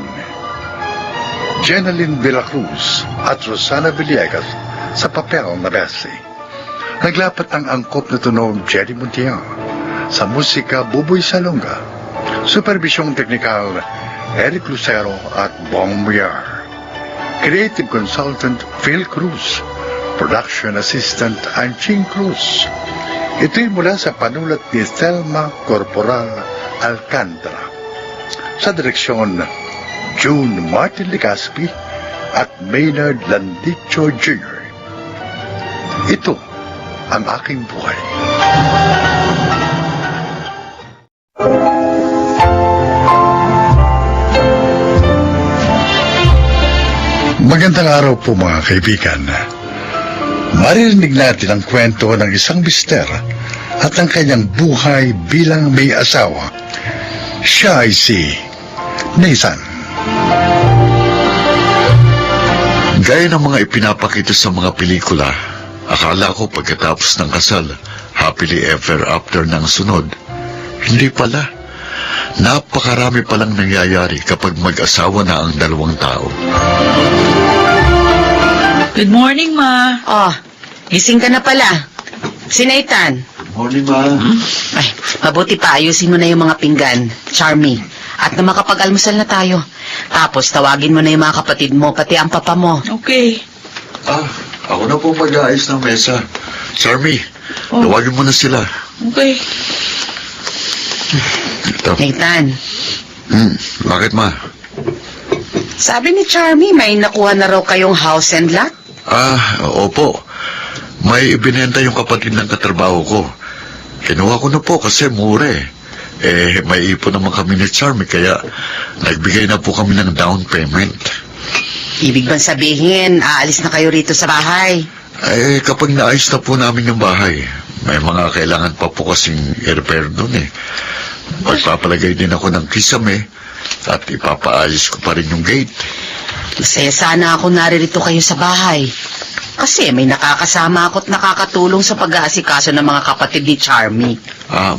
Jeneline Villacruz at Rosana Villegas sa papel na Bessie. Naglapat ang angkop na tunog Jerry Montiel, sa musika Buboy Salonga, supervisyong teknikal Eric Lucero at Bong Muyar, creative consultant Phil Cruz, production assistant Anching Cruz. Ito'y mula sa panulat ni Thelma Corporal Alcantara. Sa direksyon June Martin Ligaspi at Maynard Landicho Jr. Ito ang aking buhay. Magandang araw po mga kaibigan. Maririnig natin ang kwento ng isang mister at ang kanyang buhay bilang may asawa. Siya ay si Nathan. Gaya ng mga ipinapakita sa mga pelikula, akala ko pagkatapos ng kasal, happily ever after ng sunod. Hindi pala. Napakarami palang nangyayari kapag mag-asawa na ang dalawang tao. Good morning, Ma. Oh, gising ka na pala. Si Nathan. Morning, Ma. Ay, mabuti pa ayusin mo na yung mga pinggan, Charmy. At na makapag-almusal na tayo. Tapos tawagin mo na yung mga kapatid mo, pati ang papa mo. Okay. Ako na po mag-aayos ng mesa. Charmy, Oh. tawagin mo na sila. Okay. Ito. Nathan, Bakit, Ma? sabi ni Charmy may nakuha na raw kayong house and lot. Opo. May ibinenta yung kapatid ng katrabaho ko. Kinuha ko na po kasi mura eh. May ipon naman kami ni Charmy kaya nagbigay na po kami ng down payment. Ibig bang sabihin, aalis na kayo rito sa bahay? Kapag naayos na po namin yung bahay, may mga kailangan pa po kasing i-repair doon eh. Magpapalagay din ako ng kisame at ipapaayos ko pa rin yung gate. Masaya sana ako naririto kayo sa bahay. Kasi may nakakasama ako at nakakatulong sa pag-aasikaso ng mga kapatid ni Charmy.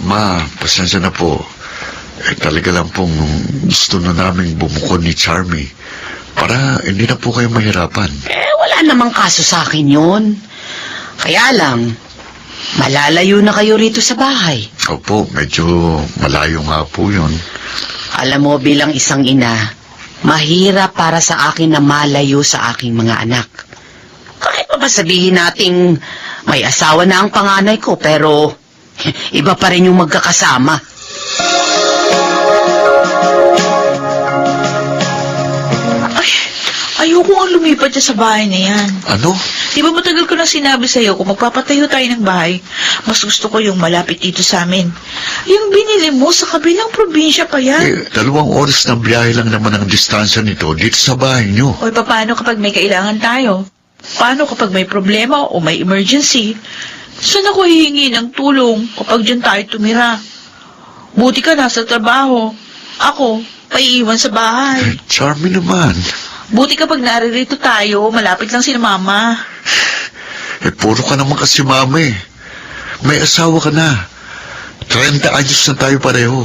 Ma, pasensya na po. Talaga lang pong gusto na namin bumukod ni Charmy para hindi na po kayo mahirapan. Wala namang kaso sa akin yun. Kaya lang, malalayo na kayo rito sa bahay. Opo, medyo malayo nga po yun. Alam mo, bilang isang ina, mahirap para sa akin na malayo sa aking mga anak. Kahit pa ba sabihin nating may asawa na ang panganay ko, pero iba pa rin yung magkakasama. Ayoko ang lumipat siya sa bahay na yan. Ano? Di ba matagal ko na sinabi sa'yo kung magpapatayo tayo ng bahay, mas gusto ko yung malapit dito sa amin. Yung binili mo sa kabilang probinsya pa yan. 2 oras na biyahe lang naman ang distansya nito dito sa bahay nyo. O paano kapag may kailangan tayo? Paano kapag may problema o may emergency? Saan ako hihingi ng tulong kapag dyan tayo tumira? Buti ka nasa trabaho. Ako, paiiwan sa bahay. Charmy naman. Buti kapag naririto tayo, malapit lang si mama. Puro ka naman kasi mama eh. May asawa ka na. 30 anyos na tayo pareho.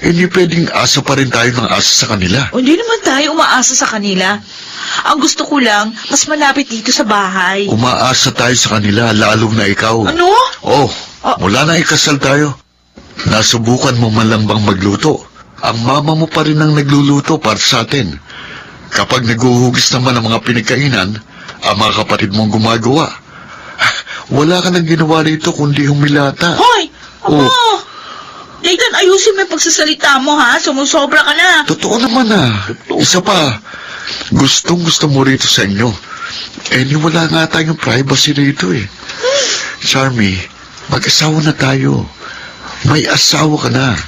Hindi pwedeng asa pa rin tayo ng asa sa kanila. O hindi naman tayo umaasa sa kanila. Ang gusto ko lang, mas malapit dito sa bahay. Umaasa tayo sa kanila, lalong na ikaw. Ano? Oh, mula na ikasal tayo. Nasubukan mo man lang bang magluto? Ang mama mo pa rin ang nagluluto para sa atin. Kapag naguhugis naman ang mga pinagkainan, ang mga kapatid mong gumagawa. Wala ka nang ginawa rito kundi humilata. Hoy! Aba! Oh. Nathan, ayusin mo yung pagsasalita mo, ha? Sumusobra ka na. Totoo naman Isa pa, gustong-gusto mo rito sa inyo. Wala nga tayong privacy rito eh. Charmy, mag-asawa na tayo. May asawa ka na.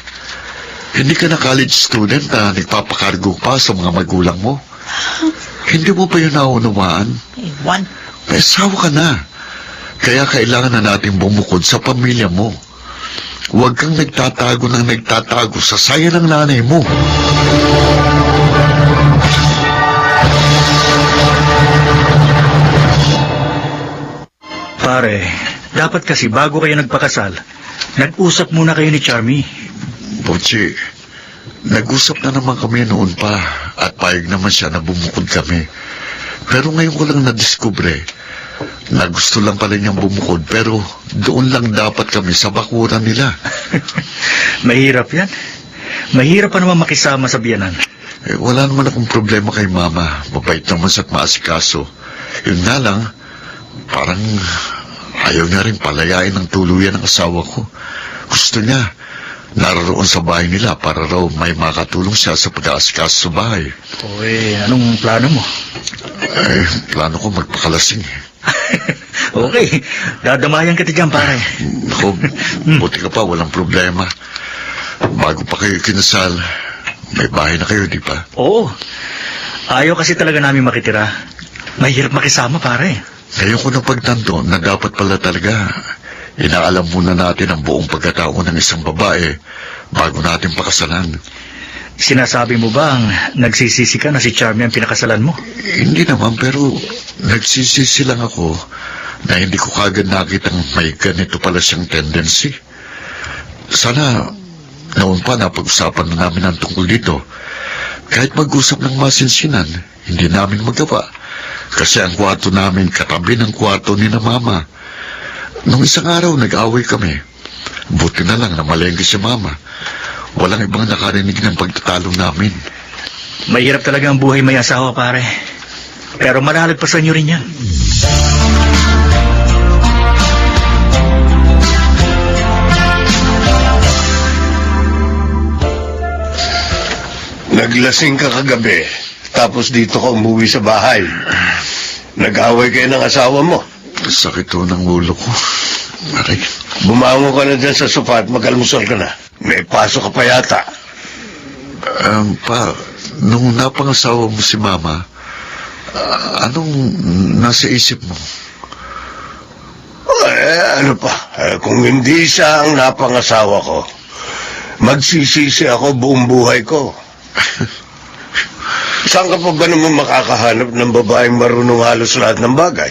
Hindi ka na college student na nagpapakargo pa sa mga magulang mo. Hindi mo pa yun naunawaan? Ewan. May asawa ka na. Kaya kailangan na natin bumukod sa pamilya mo. Huwag kang nagtatago sa saya ng nanay mo. Pare, dapat kasi bago kayo nagpakasal, nag-usap muna kayo ni Charmy. Pochi, nag-usap na naman kami noon pa at payag naman siya na bumukod kami. Pero ngayon ko lang nadiskubre na gusto lang pala niyang bumukod pero doon lang dapat kami sa bakuran nila. Mahirap yan. Mahirap pa naman makisama sa biyanan. Wala naman akong problema kay mama. Mabait naman sa maasikaso. Yun nga lang, parang ayaw niya rin palayain ng tuluyan ng asawa ko. Gusto niya naroon sa bahay nila para raw may makatulong siya sa pag-aasikaso sa bahay. Anong plano mo? Plano ko magpakalasing eh. Okay, dadamayan kita dyan, pare. Ako, buti ka pa, walang problema. Bago pa kayo kinasal, may bahay na kayo, di ba? Oo. Ayaw kasi talaga namin makitira. Mahirap makisama, pare. Ngayon ko napagtanto na dapat pala talaga inaalam muna natin ang buong pagkatao ng isang babae bago natin pakasalan. Sinasabi mo ba ang nagsisisi ka na si Charmy ang pinakasalan mo? Hindi naman, pero nagsisisi lang ako na hindi ko kagad nakitang may ganito pala siyang tendency. Sana noon pa napag-usapan na namin ang tungkol dito. Kahit mag-usap ng masinsinan, hindi namin magawa. Kasi ang kwarto namin katabi ng kwarto ni na mama. Nung isang araw nag-away kami. Buti na lang na malengke si mama. Walang ibang nakarinig ng pagtatalo namin. Mahirap talaga ang buhay may asawa, pare. Pero malalagpasan nyo rin yan. Naglasing ka kagabi, tapos dito ka umuwi sa bahay. Nag-away kayo ng asawa mo. Sakit to ng ulo ko. Aray. Bumangon ka na dyan sa sofa at mag-almusal ka na. May pasok ka pa yata. Pa, nung napangasawa mo si mama, anong nasa isip mo? Ano pa, kung hindi siya ang napangasawa ko, magsisisi ako buong buhay ko. Saan ka pa ba naman makakahanap ng babaeng marunong halos lahat ng bagay?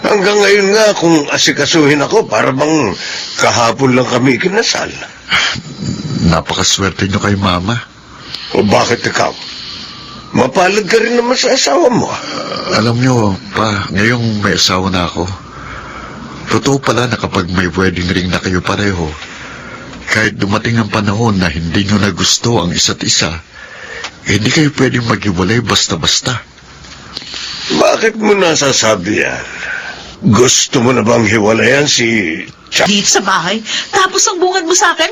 Hanggang ngayon nga, kung asikasuhin ako, para bang kahapon lang kami kinasal. Napakaswerte niyo kay mama. O bakit ikaw? Mapalad ka rin naman sa asawa mo. Alam niyo, pa, ngayong may asawa na ako, totoo pala na kapag may wedding ring na kayo pareho, kahit dumating ang panahon na hindi niyo na gusto ang isa't isa, hindi kayo pwedeng maghiwalay basta-basta. Bakit mo nasasabi yan? Gusto mo na bang hiwalayan si Dito sa bahay. Tapos ang bungad mo sa akin,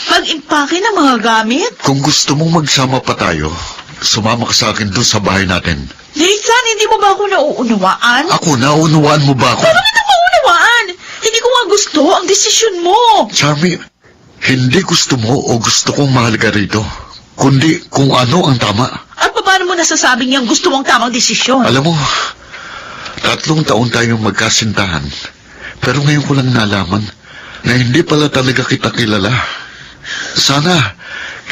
mag-impake ng mga gamit. Kung gusto mong magsama pa tayo, sumama ka sa akin doon sa bahay natin. Nathan, hindi mo ba ako nauunawaan? Ako, naunawaan mo ba ako? Paano kita maunawaan? Hindi ko nga gusto ang desisyon mo. Charmy, hindi gusto mo o gusto kong mahal ka rito, kundi kung ano ang tama. At paano mo nasasabing yung gusto mong tamang desisyon? Alam mo, 3 taon tayong magkasintahan, pero ngayon ko lang nalaman na hindi pala talaga kita kilala. Sana,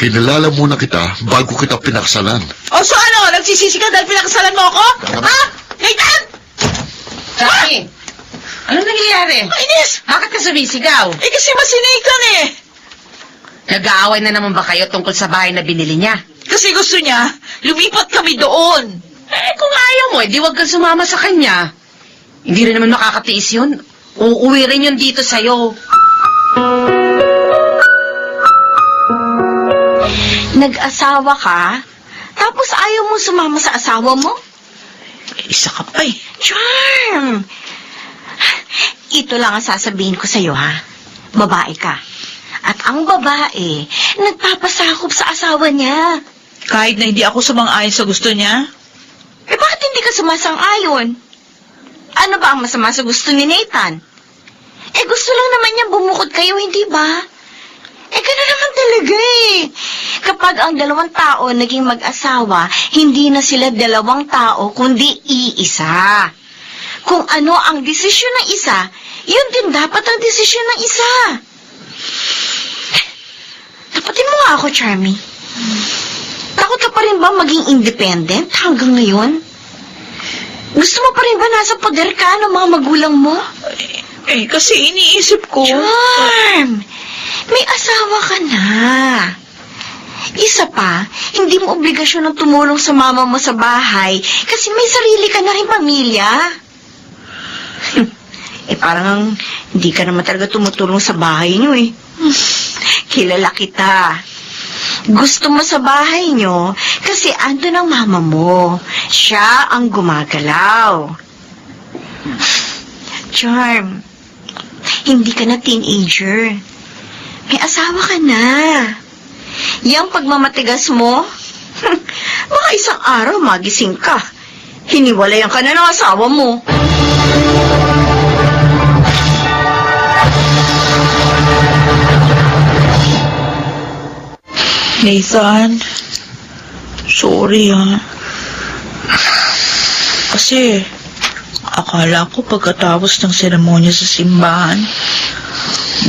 kinalala muna kita bago kita pinaksalan. O so ano, nagsisisi ka dahil pinakasalan mo ako? Ha? Nathan! Jackie! Anong nangyayari? Inis! Bakit ka sumisigaw? Eh kasi ba si Nathan eh? Nag-aaway na naman ba kayo tungkol sa bahay na binili niya? Kasi gusto niya, lumipat kami doon. Eh, kung ayaw mo, di wag kang sumama sa kanya. Hindi rin naman makakatiis yun. Uuwi rin yun dito sa'yo. Nag-asawa ka? Tapos ayaw mo sumama sa asawa mo? Isa ka pa eh. Charm! Ito lang ang sasabihin ko sa'yo, ha? Babae ka. At ang babae, nagpapasakop sa asawa niya. Kahit na hindi ako sumang-ayon sa gusto niya? Eh, bakit hindi ka sumasang-ayon? Ano ba ang masama sa gusto ni Nathan? Eh, gusto lang naman niya bumukod kayo, hindi ba? Eh, gano'n naman talaga eh. Kapag ang 2 tao naging mag-asawa, hindi na sila 2 tao, kundi iisa. Kung ano ang desisyon ng isa, yun din dapat ang desisyon ng isa. Tapatin mo nga ako, Charmy. Takot ka pa rin ba maging independent hanggang ngayon? Gusto mo pa rin ba nasa poder ka ng mga magulang mo? Eh, kasi iniisip ko. Charm! May asawa ka na. Isa pa, hindi mo obligasyon ng tumulong sa mama mo sa bahay kasi may sarili ka na rin pamilya. Eh, parang hindi ka naman talaga tumutulong sa bahay niyo eh. Kilala kita. Gusto mo sa bahay niyo kasi ando ng mama mo. Siya ang gumagalaw. Charm, hindi ka na teenager. May asawa ka na. Yang pagmamatigas mo, baka isang araw magising ka. Hiniwalayan ka na ng asawa mo. Nathan, sorry ha. Kasi, akala ko pagkatapos ng seremonya sa simbahan,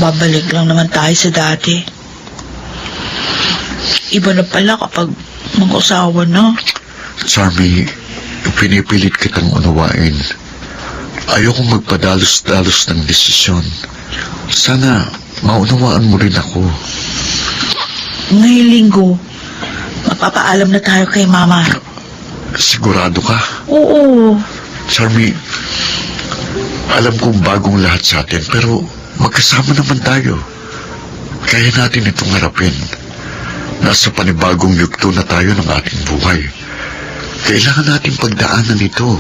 babalik lang naman tayo sa dati. Iba na pala kapag mag-usawa na. Charmy, pinipilit kitang unawain. Ayokong magpadalos-dalos ng desisyon. Sana maunawaan mo rin ako. Ngayong linggo, magpapaalam na tayo kay Mama. Sigurado ka? Oo. Charmy, alam kong bagong lahat sa atin, pero magkasama naman tayo. Kaya natin itong harapin. Nasa panibagong yugto na tayo ng ating buhay. Kailangan natin pagdaanan ito.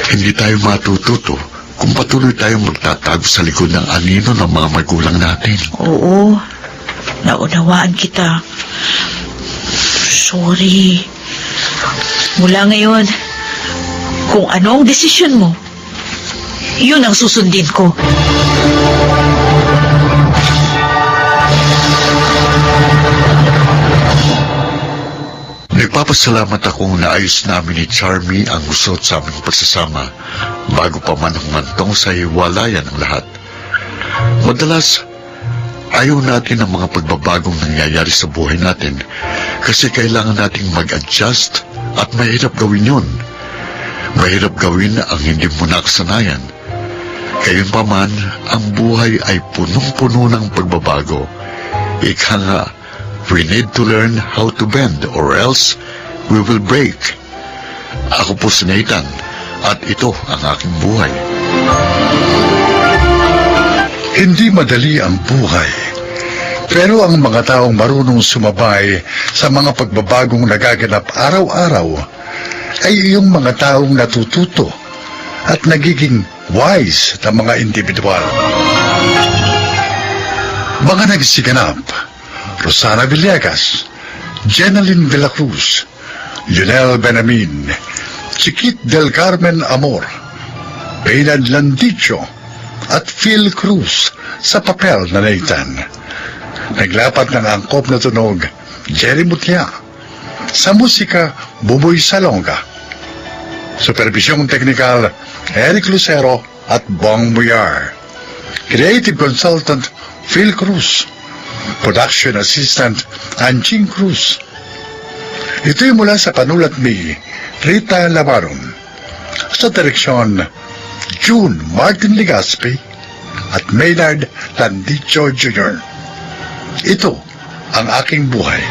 Hindi tayo matututo kung patuloy tayong magtatago sa likod ng anino ng mga magulang natin. Oo. Naunawaan kita. Sorry. Mula ngayon, kung ano ang desisyon mo, yun ang susundin ko. Nagpapasalamat akong naayos namin ni Charmy ang usot sa aming pagsasama bago pa man humantong sa hiwalayan ang lahat. Madalas, ayaw natin ang mga pagbabagong nangyayari sa buhay natin kasi kailangan nating mag-adjust at mahirap gawin yun. Mahirap gawin ang hindi mo nakasanayan. Gayunpaman, ang buhay ay punong-puno ng pagbabago. Ika nga, we need to learn how to bend or else we will break. Ako po si Nathan at ito ang aking buhay. Hindi madali ang buhay. Pero ang mga taong marunong sumabay sa mga pagbabagong nagaganap araw-araw ay yung mga taong natututo at nagiging wise na mga individual. Mga nagsiganap, Rosana Villegas, Jenaline de la Cruz, Lionel Benamin, Chiquit del Carmen Amor, Baynard Landicho, at Phil Cruz sa papel na Nathan. Naglapat ng angkop na tunog, Jerry Mutya. Sa musika, Buboy Salonga. Supervisyong teknikal, Eric Lucero at Bong Muyar. Creative consultant, Phil Cruz. Production assistant, Anching Cruz. Ito'y mula sa panulat ni Rita Lamaron. Sa direksyon, June Martin Legaspi at Maynard Landicho Jr. Ito ang aking buhay.